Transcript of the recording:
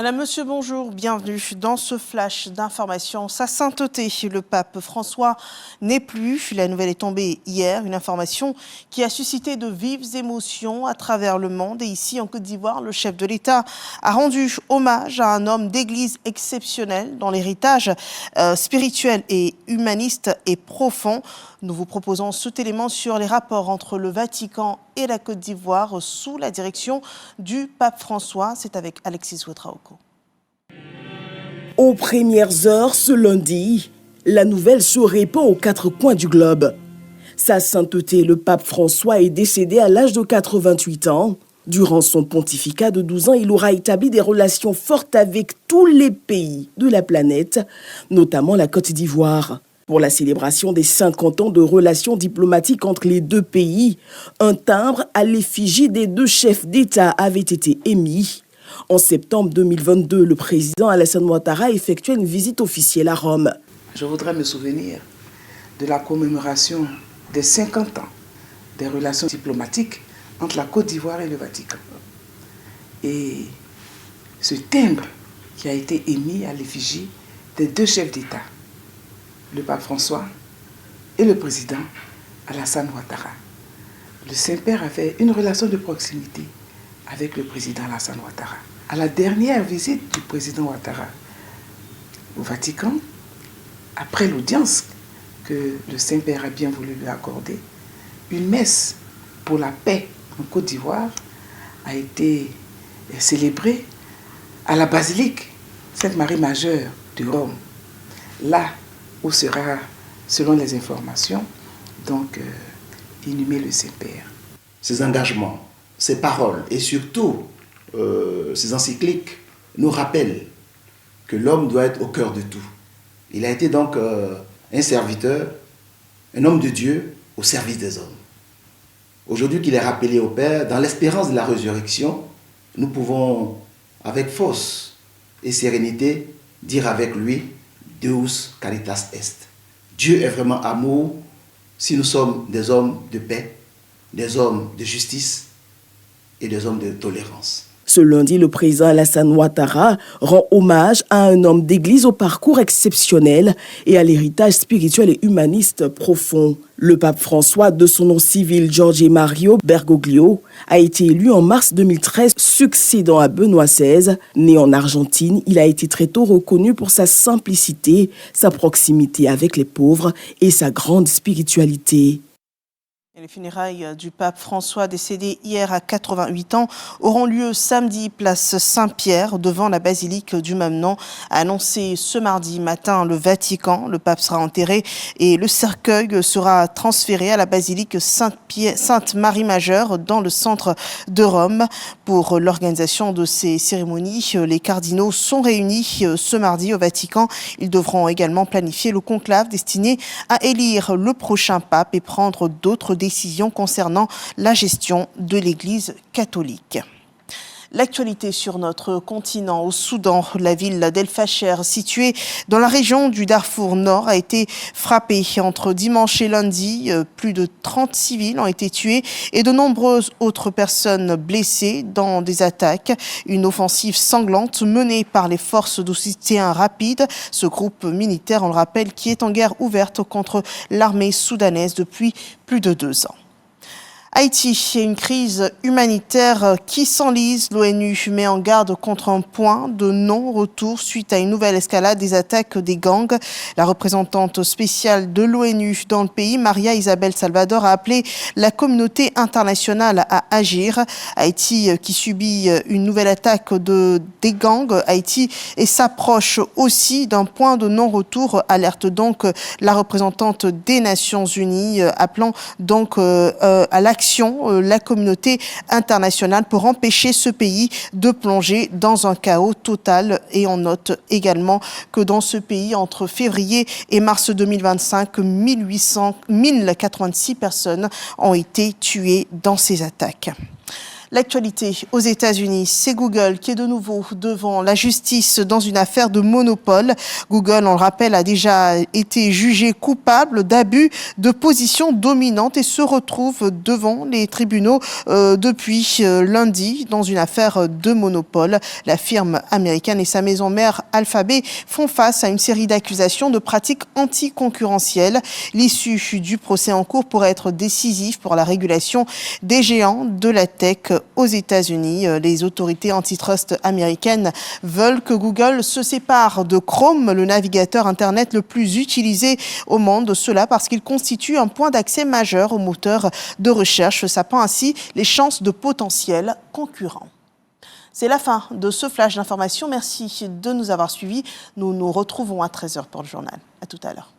Madame, Monsieur, bonjour, bienvenue dans ce flash d'information. Sa sainteté, le pape François n'est plus. La nouvelle est tombée hier, une information qui a suscité de vives émotions à travers le monde. Et ici, en Côte d'Ivoire, le chef de l'État a rendu hommage à un homme d'église exceptionnel dont l'héritage spirituel et humaniste est profond. Nous vous proposons cet élément sur les rapports entre le Vatican et la Côte d'Ivoire sous la direction du pape François. C'est avec Alexis Ouedraogo. Aux premières heures ce lundi, la nouvelle se répand aux quatre coins du globe. Sa sainteté, le pape François, est décédé à l'âge de 88 ans. Durant son pontificat de 12 ans, il aura établi des relations fortes avec tous les pays de la planète, notamment la Côte d'Ivoire. Pour la célébration des 50 ans de relations diplomatiques entre les deux pays, un timbre à l'effigie des deux chefs d'État avait été émis. En septembre 2022, le président Alassane Ouattara effectuait une visite officielle à Rome. Je voudrais me souvenir de la commémoration des 50 ans des relations diplomatiques entre la Côte d'Ivoire et le Vatican. Et ce timbre qui a été émis à l'effigie des deux chefs d'État, le pape François et le président Alassane Ouattara. Le Saint-Père avait une relation de proximité avec le président Alassane Ouattara. À la dernière visite du président Ouattara au Vatican, après l'audience que le Saint-Père a bien voulu lui accorder, une messe pour la paix en Côte d'Ivoire a été célébrée à la basilique Sainte-Marie Majeure de Rome. Là où sera, selon les informations, donc inhumé le Saint-Père. Ces engagements, ces paroles et surtout ces encycliques nous rappellent que l'homme doit être au cœur de tout. Il a été donc un serviteur, un homme de Dieu au service des hommes. Aujourd'hui qu'il est rappelé au Père, dans l'espérance de la résurrection, nous pouvons avec force et sérénité dire avec lui Deus caritas est. Dieu est vraiment amour si nous sommes des hommes de paix, des hommes de justice et des hommes de tolérance. Ce lundi, le président Alassane Ouattara rend hommage à un homme d'église au parcours exceptionnel et à l'héritage spirituel et humaniste profond. Le pape François, de son nom civil Jorge Mario Bergoglio, a été élu en mars 2013, succédant à Benoît XVI. Né en Argentine, il a été très tôt reconnu pour sa simplicité, sa proximité avec les pauvres et sa grande spiritualité. Les funérailles du pape François, décédé hier à 88 ans, auront lieu samedi, place Saint-Pierre, devant la basilique du même nom. A annoncé ce mardi matin le Vatican. Le pape sera enterré et le cercueil sera transféré à la basilique Sainte-Marie Majeure dans le centre de Rome. Pour l'organisation de ces cérémonies, les cardinaux sont réunis ce mardi au Vatican. Ils devront également planifier le conclave destiné à élire le prochain pape et prendre d'autres décisions concernant la gestion de l'Église catholique. L'actualité sur notre continent, au Soudan, la ville d'El Fasher, située dans la région du Darfour Nord, a été frappée entre dimanche et lundi. Plus de 30 civils ont été tués et de nombreuses autres personnes blessées dans des attaques. Une offensive sanglante menée par les forces de soutien rapide. Ce groupe militaire, on le rappelle, qui est en guerre ouverte contre l'armée soudanaise depuis plus de 2 ans. Haïti, une crise humanitaire qui s'enlise. L'ONU met en garde contre un point de non-retour suite à une nouvelle escalade des attaques des gangs. La représentante spéciale de l'ONU dans le pays, Maria Isabel Salvador, a appelé la communauté internationale à agir. Haïti qui subit une nouvelle attaque des gangs. Haïti et s'approche aussi d'un point de non-retour, alerte donc la représentante des Nations Unies, appelant donc à l'action la communauté internationale pour empêcher ce pays de plonger dans un chaos total. Et on note également que dans ce pays, entre février et mars 2025, 1086 personnes ont été tuées dans ces attaques. L'actualité aux États-Unis, c'est Google qui est de nouveau devant la justice dans une affaire de monopole. Google, on le rappelle, a déjà été jugé coupable d'abus de position dominante et se retrouve devant les tribunaux depuis lundi dans une affaire de monopole. La firme américaine et sa maison mère Alphabet font face à une série d'accusations de pratiques anticoncurrentielles. L'issue du procès en cours pourrait être décisive pour la régulation des géants de la tech aux États-Unis. Les autorités antitrust américaines veulent que Google se sépare de Chrome, le navigateur Internet le plus utilisé au monde. Cela parce qu'il constitue un point d'accès majeur au moteur de recherche, sapant ainsi les chances de potentiels concurrents. C'est la fin de ce flash d'information. Merci de nous avoir suivis. Nous nous retrouvons à 13h pour le journal. À tout à l'heure.